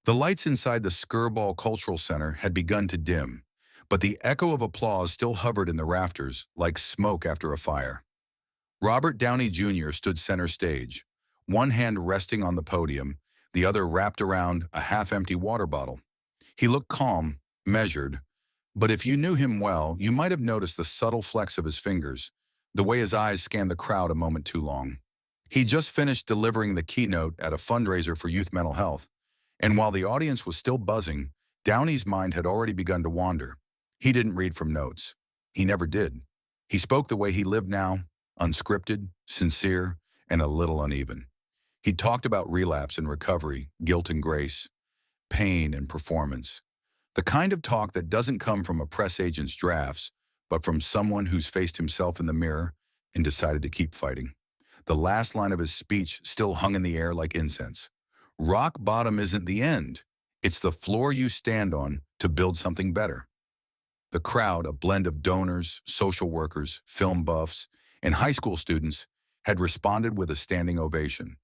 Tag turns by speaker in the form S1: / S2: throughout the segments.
S1: The lights inside the Skirball Cultural Center had begun to dim, but the echo of applause still hovered in the rafters like smoke after a fire. Robert Downey Jr. stood center stage, one hand resting on the podium, the other wrapped around a half-empty water bottle. He looked calm, measured, but if you knew him well, you might have noticed the subtle flex of his fingers, the way his eyes scanned the crowd a moment too long. He just finished delivering the keynote at a fundraiser for youth mental health, and while the audience was still buzzing, Downey's mind had already begun to wander. He didn't read from notes. He never did. He spoke the way he lived now, unscripted, sincere, and a little uneven. He talked about relapse and recovery, guilt and grace, pain and performance. The kind of talk that doesn't come from a press agent's drafts, but from someone who's faced himself in the mirror and decided to keep fighting. The last line of his speech still hung in the air like incense. Rock bottom isn't the end. It's the floor you stand on to build something better. The crowd, a blend of donors, social workers, film buffs, and high school students, had responded with a standing ovation.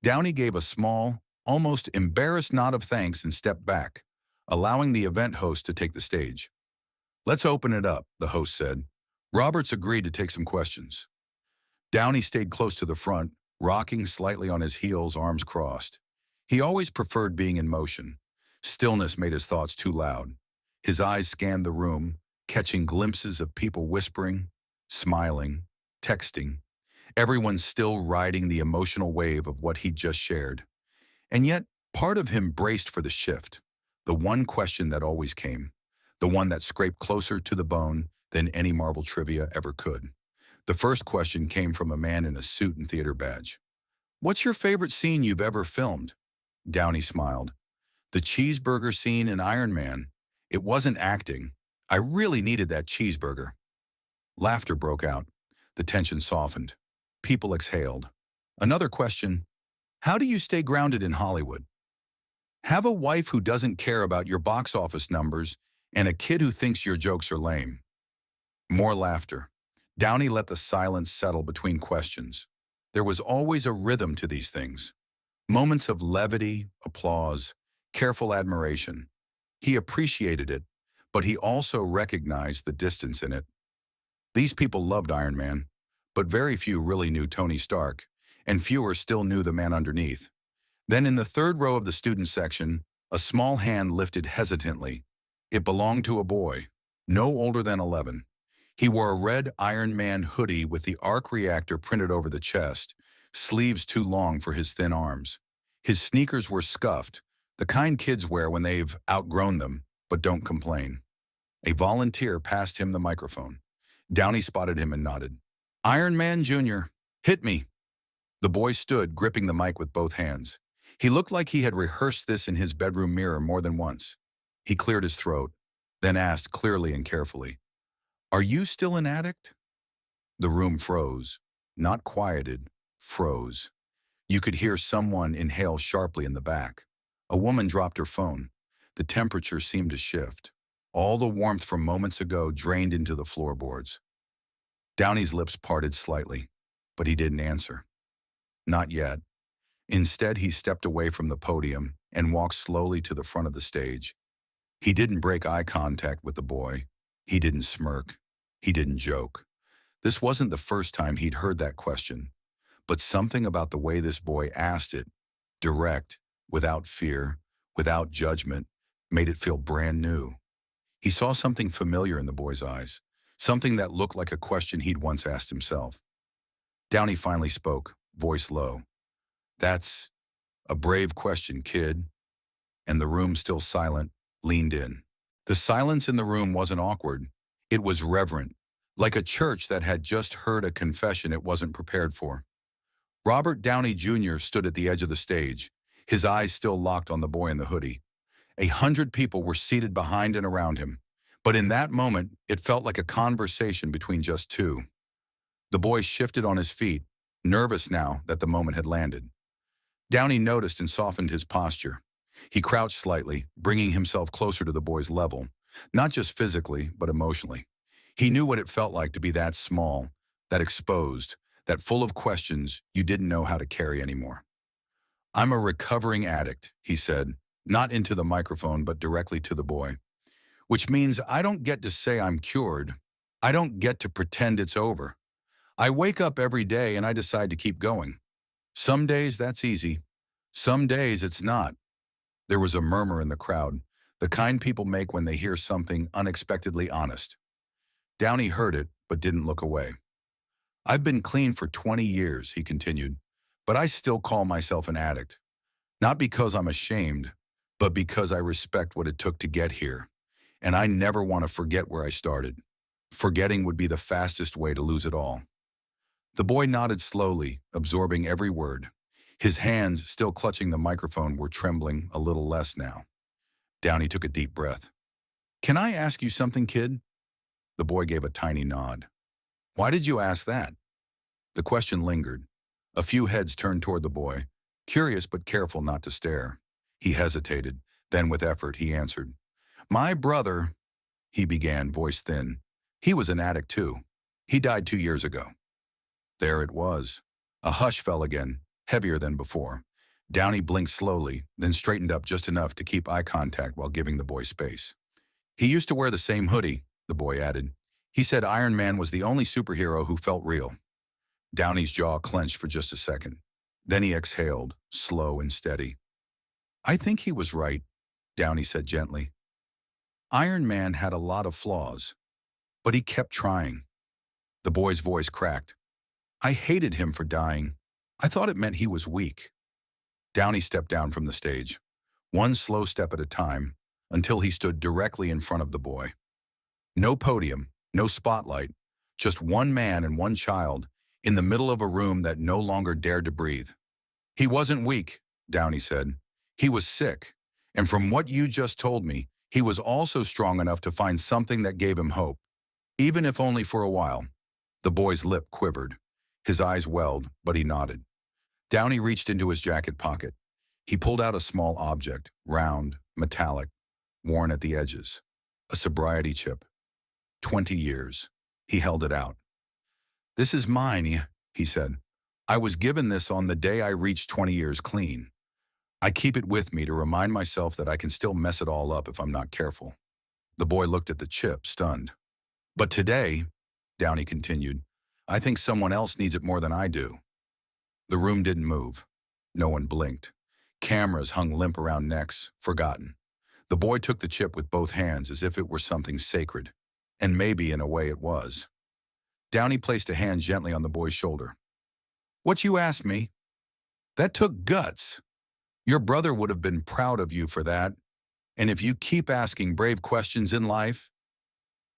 S1: Downey gave a small, almost embarrassed nod of thanks and stepped back, allowing the event host to take the stage. "Let's open it up," the host said. Roberts agreed to take some questions. Downey stayed close to the front, rocking slightly on his heels, arms crossed. He always preferred being in motion. Stillness made his thoughts too loud. His eyes scanned the room, catching glimpses of people whispering, smiling, texting, everyone still riding the emotional wave of what he'd just shared. And yet, part of him braced for the shift, the one question that always came, the one that scraped closer to the bone than any Marvel trivia ever could. The first question came from a man in a suit and theater badge. "What's your favorite scene you've ever filmed?" Downey smiled. "The cheeseburger scene in Iron Man. It wasn't acting. I really needed that cheeseburger." Laughter broke out. The tension softened. People exhaled. Another question: "How do you stay grounded in Hollywood?" "Have a wife who doesn't care about your box office numbers and a kid who thinks your jokes are lame." More laughter. Downey let the silence settle between questions. There was always a rhythm to these things. Moments of levity, applause, careful admiration. He appreciated it, but he also recognized the distance in it. These people loved Iron Man, but very few really knew Tony Stark, and fewer still knew the man underneath. Then in the third row of the student section, a small hand lifted hesitantly. It belonged to a boy, no older than 11. He wore a red Iron Man hoodie with the arc reactor printed over the chest, sleeves too long for his thin arms. His sneakers were scuffed, the kind kids wear when they've outgrown them, but don't complain. A volunteer passed him the microphone. Downey spotted him and nodded. "Iron Man Jr., hit me." The boy stood, gripping the mic with both hands. He looked like he had rehearsed this in his bedroom mirror more than once. He cleared his throat, then asked clearly and carefully, "Are you still an addict?" The room froze. Not quieted, froze. You could hear someone inhale sharply in the back. A woman dropped her phone. The temperature seemed to shift. All the warmth from moments ago drained into the floorboards. Downey's lips parted slightly, but he didn't answer. Not yet. Instead, he stepped away from the podium and walked slowly to the front of the stage. He didn't break eye contact with the boy. He didn't smirk. He didn't joke. This wasn't the first time he'd heard that question, but something about the way this boy asked it, direct, without fear, without judgment, made it feel brand new. He saw something familiar in the boy's eyes, something that looked like a question he'd once asked himself. Downey finally spoke, voice low. "That's a brave question, kid." And the room, still silent, leaned in. The silence in the room wasn't awkward. It was reverent, like a church that had just heard a confession it wasn't prepared for. Robert Downey Jr. stood at the edge of the stage, his eyes still locked on the boy in the hoodie. 100 people were seated behind and around him, but in that moment, it felt like a conversation between just two. The boy shifted on his feet, nervous now that the moment had landed. Downey noticed and softened his posture. He crouched slightly, bringing himself closer to the boy's level, not just physically, but emotionally. He knew what it felt like to be that small, that exposed, that full of questions you didn't know how to carry anymore. "I'm a recovering addict," he said, not into the microphone, but directly to the boy. Which means I don't get to say I'm cured. I don't get to pretend it's over. I wake up every day and I decide to keep going. Some days that's easy. Some days it's not. There was a murmur in the crowd, the kind people make when they hear something unexpectedly honest. Downey heard it, but didn't look away. I've been clean for 20 years, he continued, but I still call myself an addict. Not because I'm ashamed, but because I respect what it took to get here. And I never want to forget where I started. Forgetting would be the fastest way to lose it all. The boy nodded slowly, absorbing every word. His hands, still clutching the microphone, were trembling a little less now. Downey took a deep breath. "Can I ask you something, kid?" The boy gave a tiny nod. "Why did you ask that?" The question lingered. A few heads turned toward the boy, curious but careful not to stare. He hesitated. Then with effort, he answered. "My brother," he began, voice thin. "He was an addict too. He died 2 years ago." There it was. A hush fell again, heavier than before. Downey blinked slowly, then straightened up just enough to keep eye contact while giving the boy space. "He used to wear the same hoodie," the boy added. "He said Iron Man was the only superhero who felt real." Downey's jaw clenched for just a second. Then he exhaled, slow and steady. "I think he was right," Downey said gently. "Iron Man had a lot of flaws, but he kept trying." The boy's voice cracked. "I hated him for dying. I thought it meant he was weak." Downey stepped down from the stage, one slow step at a time, until he stood directly in front of the boy. No podium, no spotlight, just one man and one child in the middle of a room that no longer dared to breathe. "He wasn't weak," Downey said. "He was sick. And from what you just told me, he was also strong enough to find something that gave him hope, even if only for a while." The boy's lip quivered. His eyes welled, but he nodded. Downey reached into his jacket pocket. He pulled out a small object, round, metallic, worn at the edges. A sobriety chip. 20 years. He held it out. "This is mine," he said. "I was given this on the day I reached 20 years clean. I keep it with me to remind myself that I can still mess it all up if I'm not careful." The boy looked at the chip, stunned. "But today," Downey continued, "I think someone else needs it more than I do." The room didn't move. No one blinked. Cameras hung limp around necks, forgotten. The boy took the chip with both hands as if it were something sacred. And maybe, in a way, it was. Downey placed a hand gently on the boy's shoulder. "What you asked me? That took guts. Your brother would have been proud of you for that. And if you keep asking brave questions in life,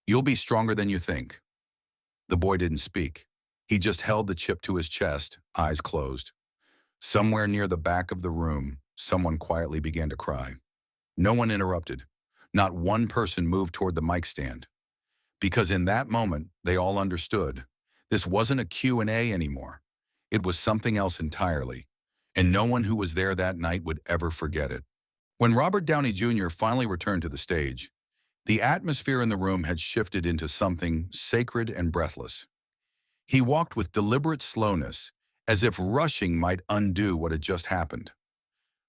S1: you'll be stronger than you think." The boy didn't speak. He just held the chip to his chest, eyes closed. Somewhere near the back of the room, someone quietly began to cry. No one interrupted. Not one person moved toward the mic stand. Because in that moment, they all understood. This wasn't a Q&A anymore. It was something else entirely. And no one who was there that night would ever forget it. When Robert Downey Jr. finally returned to the stage, the atmosphere in the room had shifted into something sacred and breathless. He walked with deliberate slowness, as if rushing might undo what had just happened.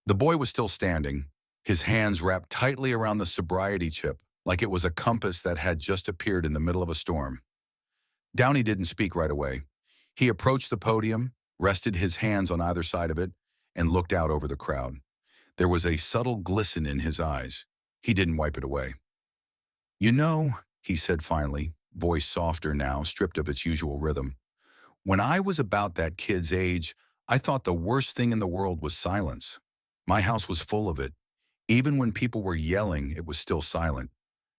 S1: The boy was still standing, his hands wrapped tightly around the sobriety chip, like it was a compass that had just appeared in the middle of a storm. Downey didn't speak right away. He approached the podium, rested his hands on either side of it, and looked out over the crowd. There was a subtle glisten in his eyes. He didn't wipe it away. "You know," he said finally, voice softer now, stripped of its usual rhythm, "when I was about that kid's age, I thought the worst thing in the world was silence. My house was full of it. Even when people were yelling, it was still silent.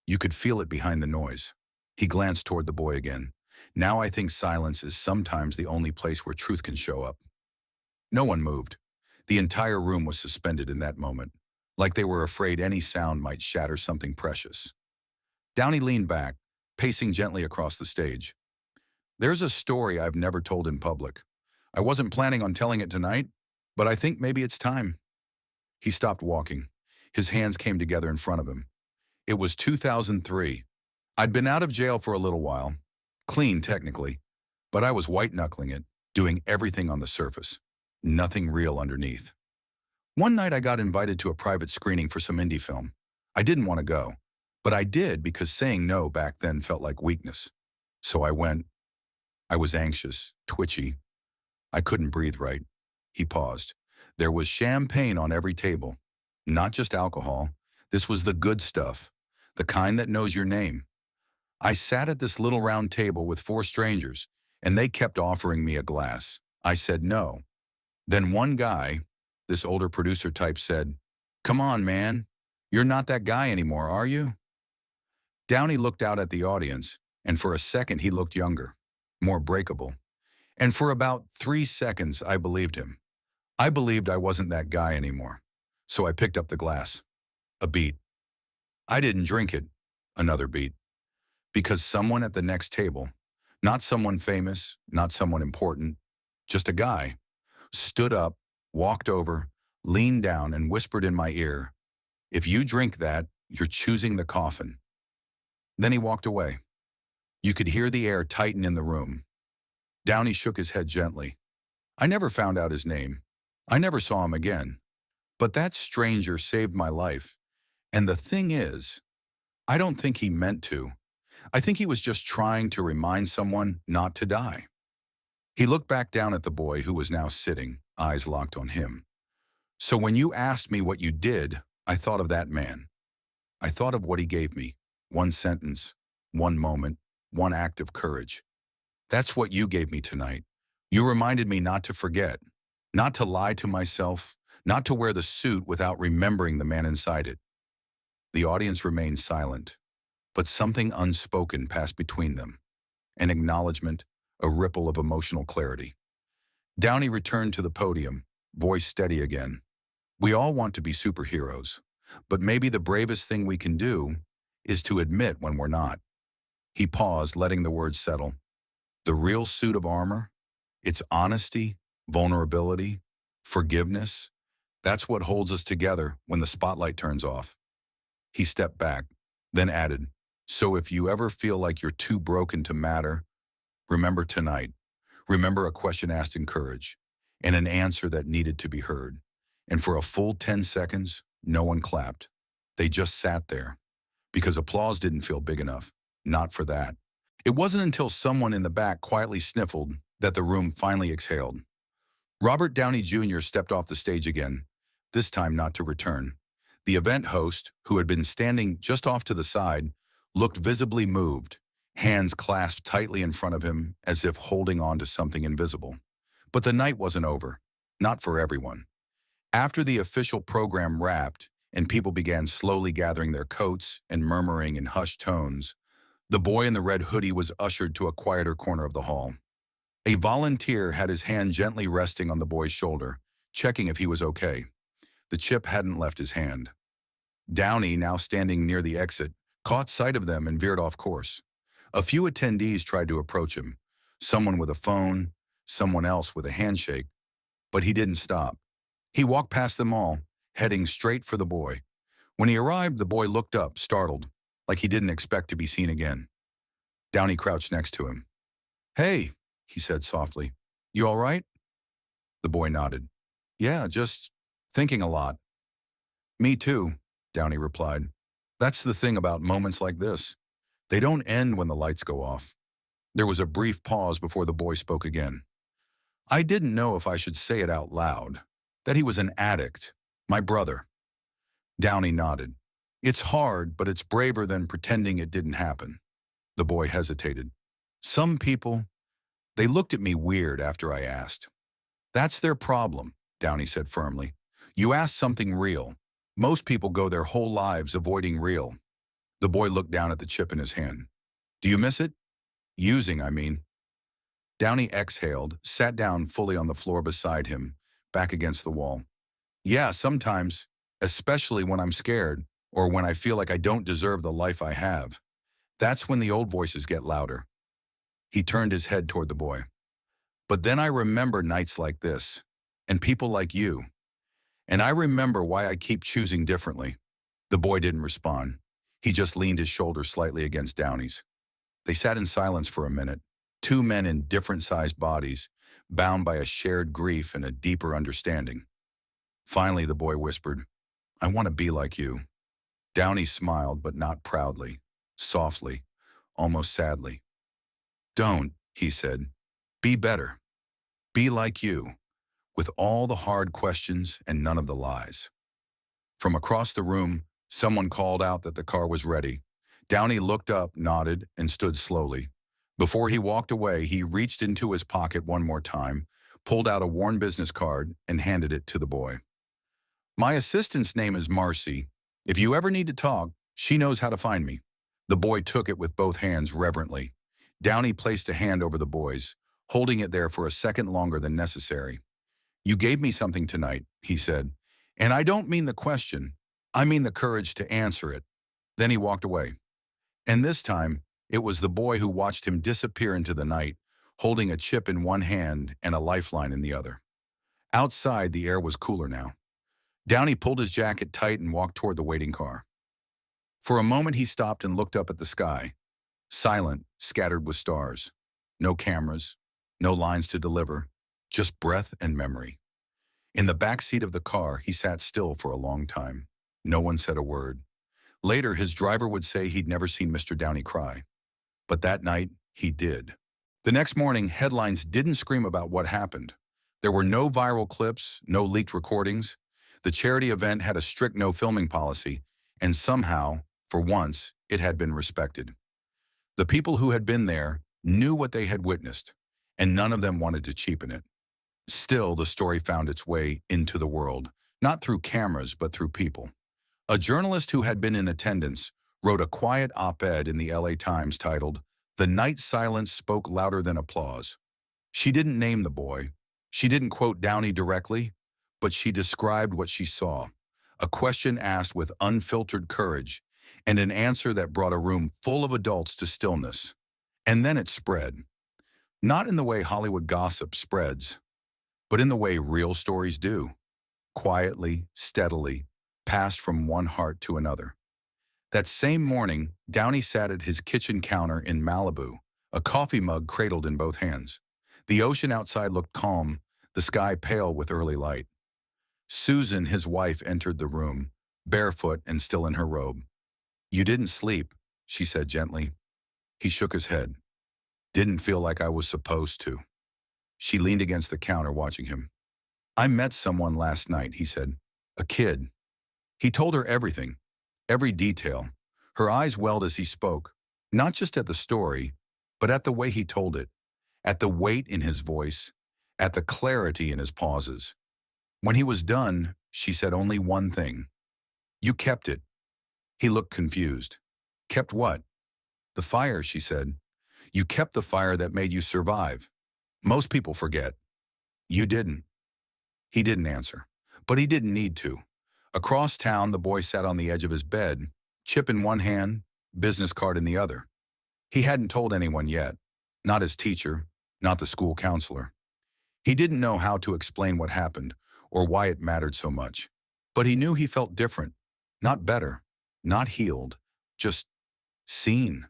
S1: You could feel it behind the noise." He glanced toward the boy again. "Now I think silence is sometimes the only place where truth can show up." No one moved. The entire room was suspended in that moment, like they were afraid any sound might shatter something precious. Downey leaned back, pacing gently across the stage. "There's a story I've never told in public. I wasn't planning on telling it tonight, but I think maybe it's time." He stopped walking. His hands came together in front of him. "It was 2003. I'd been out of jail for a little while. Clean, technically. But I was white-knuckling it, doing everything on the surface. Nothing real underneath. One night I got invited to a private screening for some indie film. I didn't want to go, but I did because saying no back then felt like weakness. So I went. I was anxious, twitchy. I couldn't breathe right. He paused. There was champagne on every table. Not just alcohol. This was the good stuff, the kind that knows your name. I sat at this little round table with four strangers, and they kept offering me a glass. I said no. Then one guy, this older producer type, said, "Come on, man. You're not that guy anymore, are you?" Downey looked out at the audience, and for a second he looked younger, more breakable. And for about 3 seconds I believed him. I believed I wasn't that guy anymore. So I picked up the glass. A beat. I didn't drink it. Another beat. Because someone at the next table, not someone famous, not someone important, just a guy, stood up, walked over, leaned down and whispered in my ear, "If you drink that, you're choosing the coffin." Then he walked away. You could hear the air tighten in the room. Downey shook his head gently. I never found out his name. I never saw him again. But that stranger saved my life. And the thing is, I don't think he meant to. I think he was just trying to remind someone not to die. He looked back down at the boy who was now sitting, eyes locked on him. So when you asked me what you did, I thought of that man. I thought of what he gave me. One sentence, one moment, one act of courage. That's what you gave me tonight. You reminded me not to forget, not to lie to myself, not to wear the suit without remembering the man inside it. The audience remained silent, but something unspoken passed between them. An acknowledgement, a ripple of emotional clarity. Downey returned to the podium, voice steady again. We all want to be superheroes, but maybe the bravest thing we can do is to admit when we're not. He paused, letting the words settle. The real suit of armor, it's honesty, vulnerability, forgiveness. That's what holds us together when the spotlight turns off. He stepped back, then added, so if you ever feel like you're too broken to matter, remember tonight. Remember a question asked in courage, and an answer that needed to be heard. And for a full 10 seconds, no one clapped. They just sat there, because applause didn't feel big enough. Not for that. It wasn't until someone in the back quietly sniffled that the room finally exhaled. Robert Downey Jr. stepped off the stage again, this time not to return. The event host, who had been standing just off to the side, looked visibly moved, hands clasped tightly in front of him as if holding on to something invisible. But the night wasn't over, not for everyone. After the official program wrapped and people began slowly gathering their coats and murmuring in hushed tones, the boy in the red hoodie was ushered to a quieter corner of the hall. A volunteer had his hand gently resting on the boy's shoulder, checking if he was okay. The chip hadn't left his hand. Downey, now standing near the exit, caught sight of them and veered off course. A few attendees tried to approach him, someone with a phone, someone else with a handshake, but he didn't stop. He walked past them all, heading straight for the boy. When he arrived, the boy looked up, startled, like he didn't expect to be seen again. Downey crouched next to him. "Hey," he said softly, "you all right?" The boy nodded. "Yeah, just thinking a lot." "Me too," Downey replied. "That's the thing about moments like this. They don't end when the lights go off." There was a brief pause before the boy spoke again. "I didn't know if I should say it out loud, that he was an addict, my brother." Downey nodded. "It's hard, but it's braver than pretending it didn't happen." The boy hesitated. "Some people, they looked at me weird after I asked." "That's their problem," Downey said firmly. "You asked something real. Most people go their whole lives avoiding real." The boy looked down at the chip in his hand. "Do you miss it? Using, I mean." Downey exhaled, sat down fully on the floor beside him, back against the wall. "Yeah, sometimes, especially when I'm scared or when I feel like I don't deserve the life I have. That's when the old voices get louder." He turned his head toward the boy. "But then I remember nights like this, and people like you. And I remember why I keep choosing differently." The boy didn't respond. He just leaned his shoulder slightly against Downey's. They sat in silence for a minute, two men in different-sized bodies, bound by a shared grief and a deeper understanding. Finally, the boy whispered, "I want to be like you." Downey smiled, but not proudly, softly, almost sadly. "Don't," he said. "Be better. Be like you, with all the hard questions and none of the lies." From across the room, someone called out that the car was ready. Downey looked up, nodded, and stood slowly. Before he walked away, he reached into his pocket one more time, pulled out a worn business card, and handed it to the boy. "My assistant's name is Marcy. If you ever need to talk, she knows how to find me." The boy took it with both hands reverently. Downey placed a hand over the boy's, holding it there for a second longer than necessary. "You gave me something tonight," he said. "And I don't mean the question. I mean the courage to answer it." Then he walked away. And this time, it was the boy who watched him disappear into the night, holding a chip in one hand and a lifeline in the other. Outside, the air was cooler now. Downey pulled his jacket tight and walked toward the waiting car. For a moment, he stopped and looked up at the sky, silent, scattered with stars. No cameras, no lines to deliver, just breath and memory. In the back seat of the car, he sat still for a long time. No one said a word. Later, his driver would say he'd never seen Mr. Downey cry. But that night, he did. The next morning, headlines didn't scream about what happened. There were no viral clips, no leaked recordings. The charity event had a strict no filming policy, and somehow, for once, it had been respected. The people who had been there knew what they had witnessed, and none of them wanted to cheapen it. Still, the story found its way into the world, not through cameras, but through people. A journalist who had been in attendance wrote a quiet op-ed in the LA Times titled, "The Night Silence Spoke Louder Than Applause." She didn't name the boy. She didn't quote Downey directly, but she described what she saw. A question asked with unfiltered courage, and an answer that brought a room full of adults to stillness. And then it spread. Not in the way Hollywood gossip spreads, but in the way real stories do. Quietly, steadily, passed from one heart to another. That same morning, Downey sat at his kitchen counter in Malibu, a coffee mug cradled in both hands. The ocean outside looked calm, the sky pale with early light. Susan, his wife, entered the room, barefoot and still in her robe. "You didn't sleep," she said gently. He shook his head. "Didn't feel like I was supposed to." She leaned against the counter, watching him. "I met someone last night," he said. "A kid." He told her everything, every detail. Her eyes welled as he spoke, not just at the story, but at the way he told it, at the weight in his voice, at the clarity in his pauses. When he was done, she said only one thing. "You kept it." He looked confused. "Kept what?" "The fire," she said. "You kept the fire that made you survive. Most people forget. You didn't." He didn't answer, but he didn't need to. Across town, the boy sat on the edge of his bed, chip in one hand, business card in the other. He hadn't told anyone yet, not his teacher, not the school counselor. He didn't know how to explain what happened or why it mattered so much, but he knew he felt different, not better, not healed, just seen.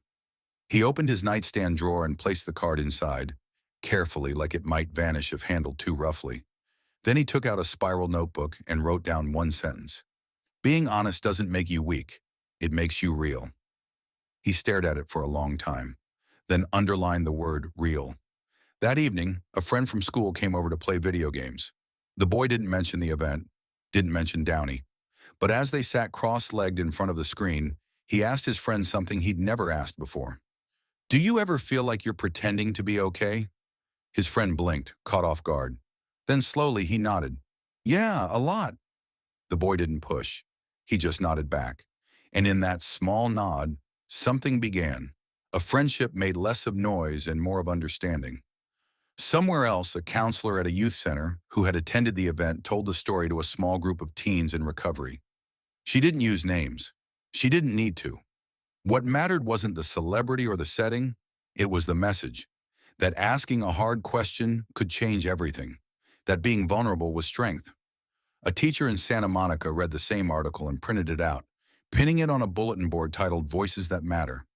S1: He opened his nightstand drawer and placed the card inside, carefully, like it might vanish if handled too roughly. Then he took out a spiral notebook and wrote down one sentence. "Being honest doesn't make you weak. It makes you real." He stared at it for a long time, then underlined the word real. That evening, a friend from school came over to play video games. The boy didn't mention the event, didn't mention Downey. But as they sat cross-legged in front of the screen, he asked his friend something he'd never asked before. "Do you ever feel like you're pretending to be okay?" His friend blinked, caught off guard. Then slowly he nodded. "Yeah, a lot." The boy didn't push. He just nodded back. And in that small nod, something began. A friendship made less of noise and more of understanding. Somewhere else, a counselor at a youth center who had attended the event told the story to a small group of teens in recovery. She didn't use names. She didn't need to. What mattered wasn't the celebrity or the setting. It was the message. That asking a hard question could change everything. That being vulnerable was strength. A teacher in Santa Monica read the same article and printed it out, pinning it on a bulletin board titled "Voices That Matter."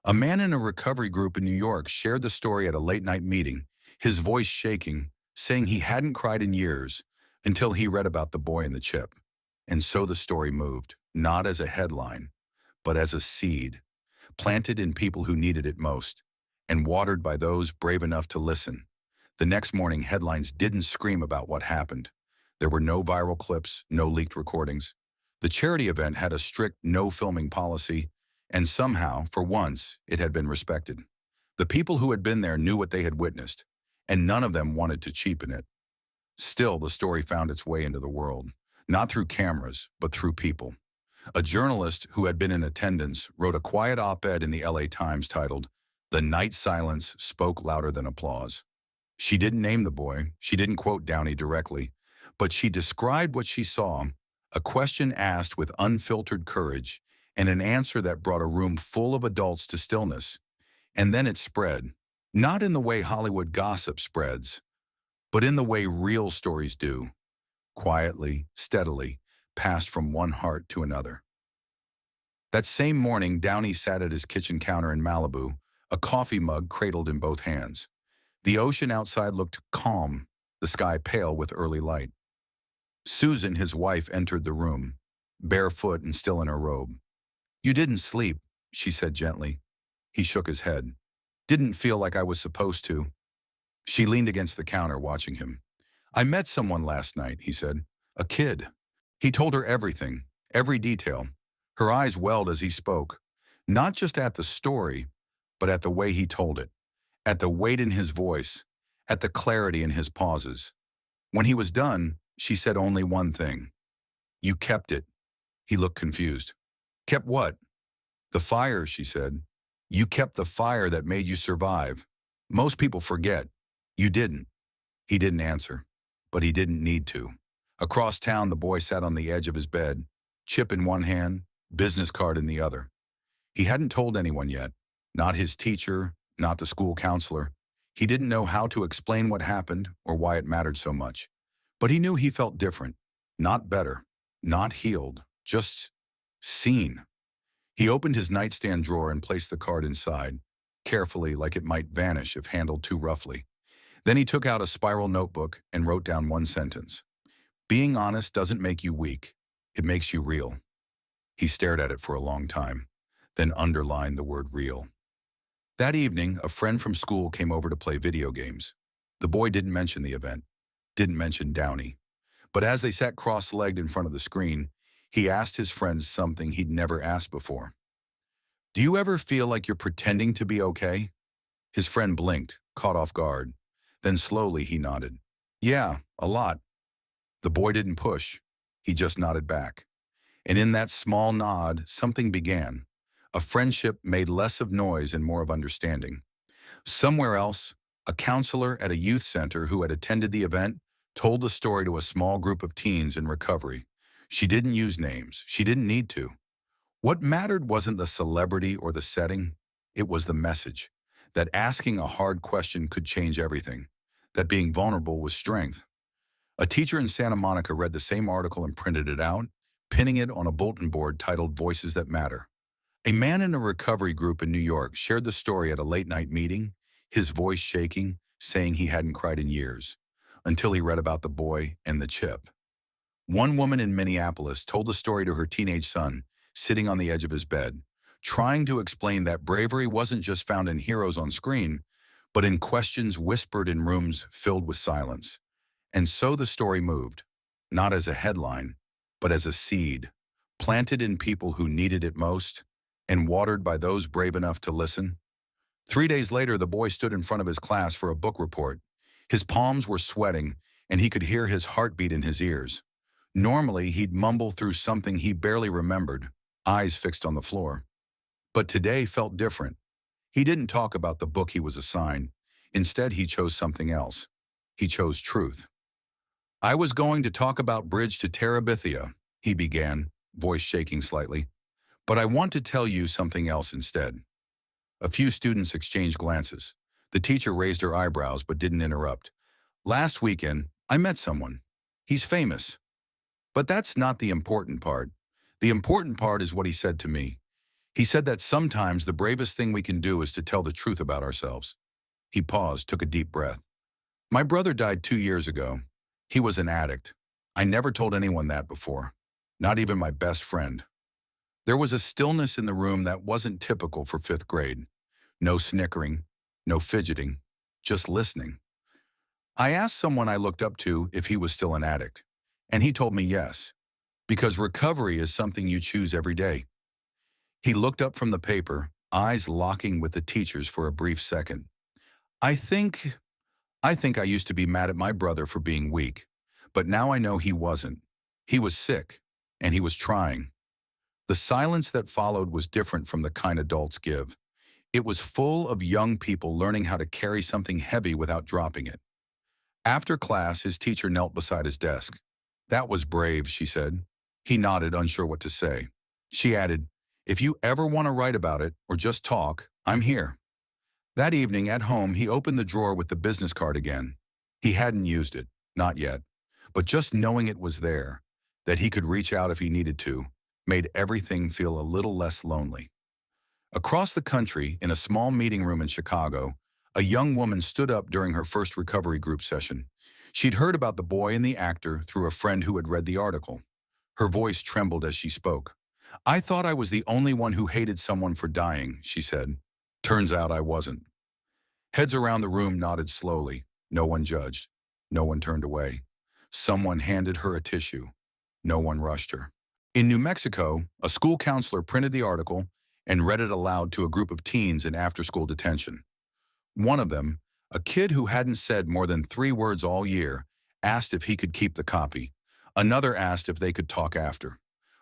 S1: A man in a recovery group in New York shared the story at a late-night meeting, his voice shaking, saying he hadn't cried in years, until he read about the boy and the chip. And so the story moved, not as a headline, but as a seed, planted in people who needed it most, and watered by those brave enough to listen. The next morning, headlines didn't scream about what happened. There were no viral clips, no leaked recordings. The charity event had a strict no filming policy, and somehow, for once, it had been respected. The people who had been there knew what they had witnessed, and none of them wanted to cheapen it. Still, the story found its way into the world, not through cameras, but through people. A journalist who had been in attendance wrote a quiet op-ed in the LA Times titled, "The Night Silence Spoke Louder Than Applause." She didn't name the boy, she didn't quote Downey directly, but she described what she saw, a question asked with unfiltered courage, and an answer that brought a room full of adults to stillness. And then it spread, not in the way Hollywood gossip spreads, but in the way real stories do, quietly, steadily, passed from one heart to another. That same morning, Downey sat at his kitchen counter in Malibu, a coffee mug cradled in both hands. The ocean outside looked calm, the sky pale with early light. Susan, his wife, entered the room, barefoot and still in her robe. "You didn't sleep," she said gently. He shook his head. "Didn't feel like I was supposed to." She leaned against the counter, watching him. "I met someone last night," he said. "A kid." He told her everything, every detail. Her eyes welled as he spoke, not just at the story, but at the way he told it, at the weight in his voice, at the clarity in his pauses. When he was done, she said only one thing. "You kept it." He looked confused. "Kept what?" "The fire," she said. "You kept the fire that made you survive. Most people forget. You didn't." He didn't answer, but he didn't need to. Across town, the boy sat on the edge of his bed, chip in one hand, business card in the other. He hadn't told anyone yet, not his teacher, not the school counselor. He didn't know how to explain what happened or why it mattered so much. But he knew he felt different, not better, not healed, just seen. He opened his nightstand drawer and placed the card inside, carefully like it might vanish if handled too roughly. Then he took out a spiral notebook and wrote down one sentence. "Being honest doesn't make you weak. It makes you real." He stared at it for a long time, then underlined the word real. That evening, a friend from school came over to play video games. The boy didn't mention the event, didn't mention Downey. But as they sat cross-legged in front of the screen, he asked his friends something he'd never asked before. "Do you ever feel like you're pretending to be okay?" His friend blinked, caught off guard. Then slowly he nodded. "Yeah, a lot." The boy didn't push. He just nodded back. And in that small nod, something began. A friendship made less of noise and more of understanding. Somewhere else, a counselor at a youth center who had attended the event told the story to a small group of teens in recovery. She didn't use names. She didn't need to. What mattered wasn't the celebrity or the setting. It was the message. That asking a hard question could change everything. That being vulnerable was strength. A teacher in Santa Monica read the same article and printed it out, pinning it on a bulletin board titled "Voices That Matter." A man in a recovery group in New York shared the story at a late-night meeting, his voice shaking, saying he hadn't cried in years, until he read about the boy and the chip. One woman in Minneapolis told the story to her teenage son, sitting on the edge of his bed, trying to explain that bravery wasn't just found in heroes on screen, but in questions whispered in rooms filled with silence. And so the story moved, not as a headline, but as a seed, planted in people who needed it most, and watered by those brave enough to listen. 3 days later, the boy stood in front of his class for a book report. His palms were sweating, and he could hear his heartbeat in his ears. Normally, he'd mumble through something he barely remembered, eyes fixed on the floor. But today felt different. He didn't talk about the book he was assigned. Instead, he chose something else. He chose truth. "I was going to talk about Bridge to Terabithia," he began, voice shaking slightly. "But I want to tell you something else instead." A few students exchanged glances. The teacher raised her eyebrows but didn't interrupt. "Last weekend, I met someone. He's famous. But that's not the important part. The important part is what he said to me. He said that sometimes the bravest thing we can do is to tell the truth about ourselves." He paused, took a deep breath. "My brother died 2 years ago. He was an addict. I never told anyone that before, not even my best friend. There was a stillness in the room that wasn't typical for fifth grade. No snickering, no fidgeting, just listening. I asked someone I looked up to if he was still an addict, and he told me yes, because recovery is something you choose every day. He looked up from the paper, eyes locking with the teacher's for a brief second. I think, I think I used to be mad at my brother for being weak, but now I know he wasn't. He was sick, and he was trying. The silence that followed was different from the kind adults give. It was full of young people learning how to carry something heavy without dropping it. After class, his teacher knelt beside his desk. "That was brave," she said. He nodded, unsure what to say. She added, "If you ever want to write about it or just talk, I'm here." That evening at home, he opened the drawer with the business card again. He hadn't used it, not yet, but just knowing it was there, that he could reach out if he needed to, made everything feel a little less lonely. Across the country, in a small meeting room in Chicago, a young woman stood up during her first recovery group session. She'd heard about the boy and the actor through a friend who had read the article. Her voice trembled as she spoke. "I thought I was the only one who hated someone for dying," she said. "Turns out I wasn't." Heads around the room nodded slowly. No one judged. No one turned away. Someone handed her a tissue. No one rushed her. In New Mexico, a school counselor printed the article and read it aloud to a group of teens in after-school detention. One of them, a kid who hadn't said more than 3 words all year, asked if he could keep the copy. Another asked if they could talk after.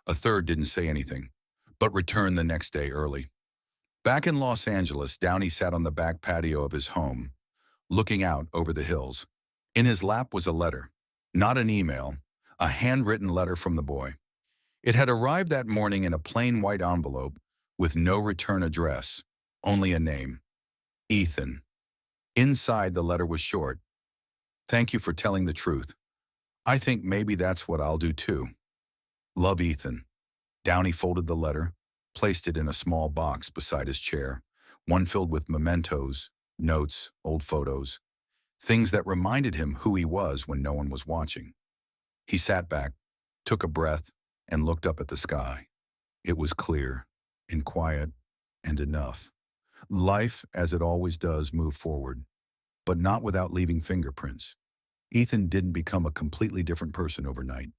S1: A third didn't say anything, but returned the next day early. Back in Los Angeles, Downey sat on the back patio of his home, looking out over the hills. In his lap was a letter, not an email, a handwritten letter from the boy. It had arrived that morning in a plain white envelope with no return address, only a name, Ethan. Inside, the letter was short. "Thank you for telling the truth. I think maybe that's what I'll do too. Love, Ethan." Downey folded the letter, placed it in a small box beside his chair, one filled with mementos, notes, old photos, things that reminded him who he was when no one was watching. He sat back, took a breath, and looked up at the sky. It was clear, and quiet, and enough. Life, as it always does, moved forward, but not without leaving fingerprints. Ethan didn't become a completely different person overnight.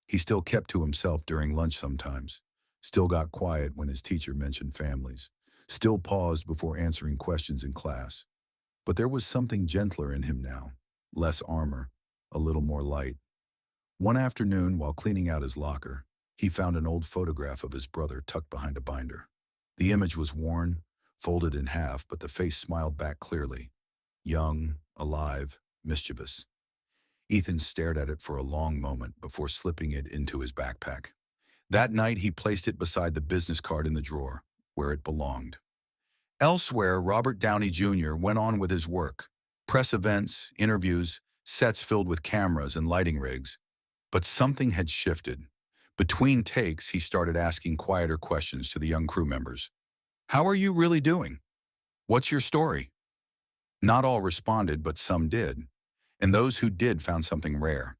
S1: He still kept to himself during lunch sometimes, still got quiet when his teacher mentioned families, still paused before answering questions in class. But there was something gentler in him now, less armor, a little more light. One afternoon, while cleaning out his locker, he found an old photograph of his brother tucked behind a binder. The image was worn, folded in half, but the face smiled back clearly. Young, alive, mischievous. Ethan stared at it for a long moment before slipping it into his backpack. That night, he placed it beside the business card in the drawer, where it belonged. Elsewhere, Robert Downey Jr. went on with his work. Press events, interviews, sets filled with cameras and lighting rigs. But something had shifted. Between takes, he started asking quieter questions to the young crew members. "How are you really doing? What's your story?" Not all responded, but some did. And those who did found something rare.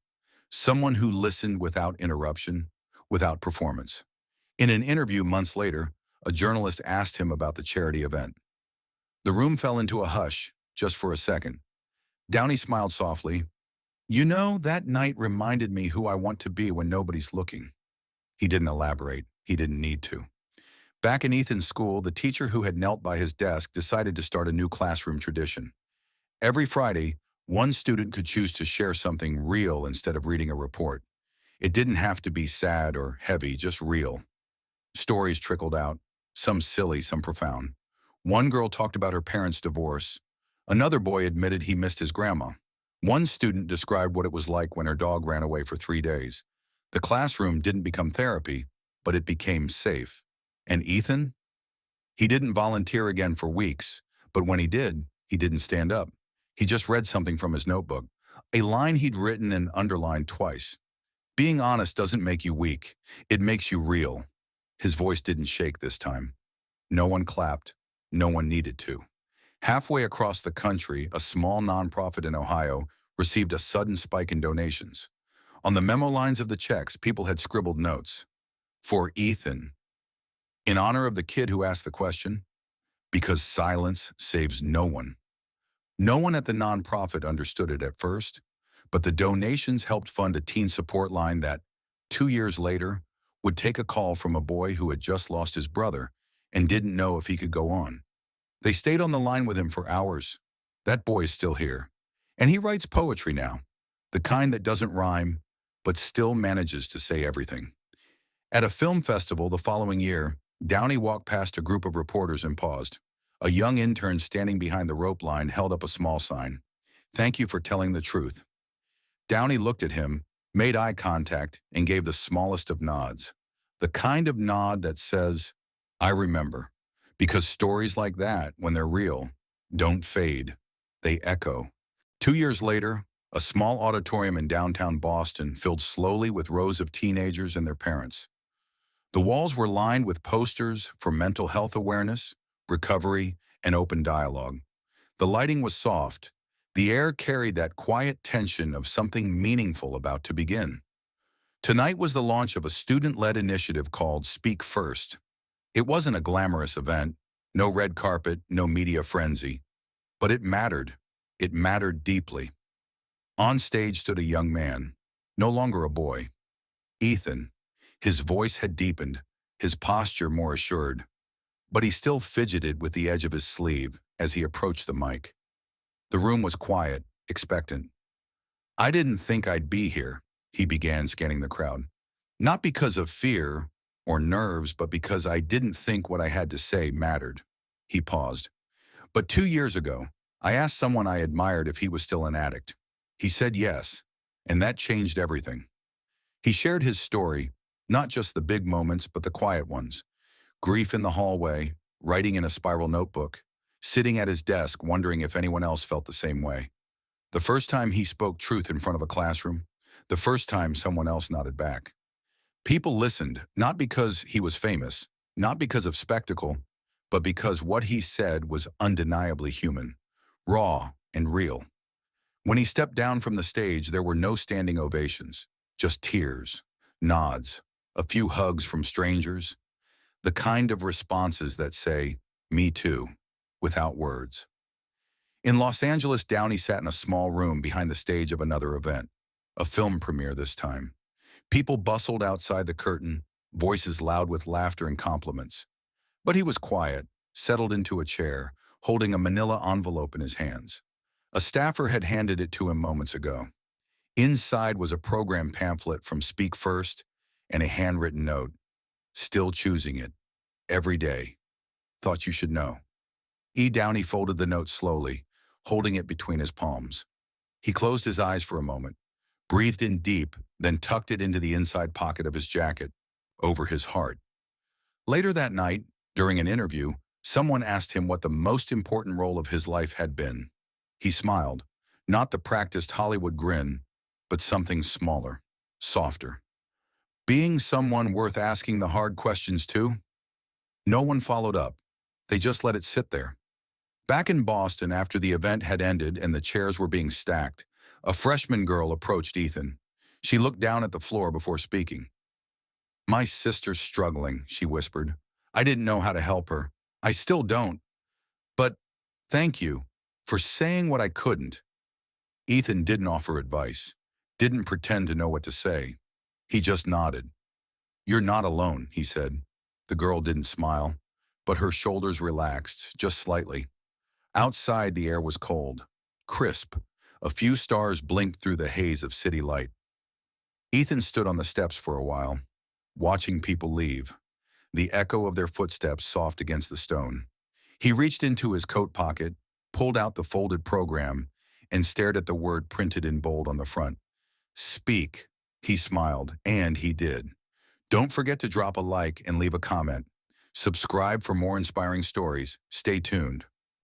S1: Someone who listened without interruption, without performance. In an interview months later, a journalist asked him about the charity event. The room fell into a hush, just for a second. Downey smiled softly. "You know, that night reminded me who I want to be when nobody's looking." He didn't elaborate. He didn't need to. Back in Ethan's school, the teacher who had knelt by his desk decided to start a new classroom tradition. Every Friday, one student could choose to share something real instead of reading a report. It didn't have to be sad or heavy, just real. Stories trickled out, some silly, some profound. One girl talked about her parents' divorce. Another boy admitted he missed his grandma. One student described what it was like when her dog ran away for 3 days. The classroom didn't become therapy, but it became safe. And Ethan? He didn't volunteer again for weeks, but when he didn't stand up. He just read something from his notebook, a line he'd written and underlined twice. "Being honest doesn't make you weak. It makes you real." His voice didn't shake this time. No one clapped. No one needed to. Halfway across the country, a small nonprofit in Ohio received a sudden spike in donations. On the memo lines of the checks, people had scribbled notes. For Ethan, in honor of the kid who asked the question, because silence saves no one. No one at the nonprofit understood it at first, but the donations helped fund a teen support line that, 2 years later, would take a call from a boy who had just lost his brother and didn't know if he could go on. They stayed on the line with him for hours. That boy is still here. And he writes poetry now, the kind that doesn't rhyme, but still manages to say everything. At a film festival the following year, Downey walked past a group of reporters and paused. A young intern standing behind the rope line held up a small sign. "Thank you for telling the truth." Downey looked at him, made eye contact, and gave the smallest of nods. The kind of nod that says, "I remember." Because stories like that, when they're real, don't fade. They echo. 2 years later, a small auditorium in downtown Boston filled slowly with rows of teenagers and their parents. The walls were lined with posters for mental health awareness, recovery, and open dialogue. The lighting was soft. The air carried that quiet tension of something meaningful about to begin. Tonight was the launch of a student-led initiative called Speak First. It wasn't a glamorous event, no red carpet, no media frenzy. But it mattered. It mattered deeply. On stage stood a young man, no longer a boy. Ethan. His voice had deepened, his posture more assured. But he still fidgeted with the edge of his sleeve as he approached the mic. The room was quiet, expectant. "I didn't think I'd be here," he began, scanning the crowd. "Not because of fear or nerves, but because I didn't think what I had to say mattered." He paused. "But 2 years ago, I asked someone I admired if he was still an addict. He said yes, and that changed everything." He shared his story, not just the big moments, but the quiet ones. Grief in the hallway, writing in a spiral notebook, sitting at his desk wondering if anyone else felt the same way. The first time he spoke truth in front of a classroom, the first time someone else nodded back. People listened, not because he was famous, not because of spectacle, but because what he said was undeniably human, raw and real. When he stepped down from the stage, there were no standing ovations, just tears, nods, a few hugs from strangers, the kind of responses that say, "Me too," without words. In Los Angeles, Downey sat in a small room behind the stage of another event, a film premiere this time. People bustled outside the curtain, voices loud with laughter and compliments. But he was quiet, settled into a chair, holding a manila envelope in his hands. A staffer had handed it to him moments ago. Inside was a program pamphlet from Speak First and a handwritten note. "Still choosing it. Every day. Thought you should know." Downey folded the note slowly, holding it between his palms. He closed his eyes for a moment, breathed in deep, then tucked it into the inside pocket of his jacket, over his heart. Later that night, during an interview, someone asked him what the most important role of his life had been. He smiled, not the practiced Hollywood grin, but something smaller, softer. Being someone worth asking the hard questions to? No one followed up. They just let it sit there. Back in Boston, after the event had ended and the chairs were being stacked, a freshman girl approached Ethan. She looked down at the floor before speaking. "My sister's struggling," she whispered. "I didn't know how to help her. I still don't. But thank you for saying what I couldn't." Ethan didn't offer advice, didn't pretend to know what to say. He just nodded. "You're not alone," he said. The girl didn't smile, but her shoulders relaxed, just slightly. Outside, the air was cold, crisp. A few stars blinked through the haze of city light. Ethan stood on the steps for a while, watching people leave, the echo of their footsteps soft against the stone. He reached into his coat pocket, pulled out the folded program, and stared at the word printed in bold on the front. "Speak," he smiled, and he did. Don't forget to drop a like and leave a comment. Subscribe for more inspiring stories. Stay tuned.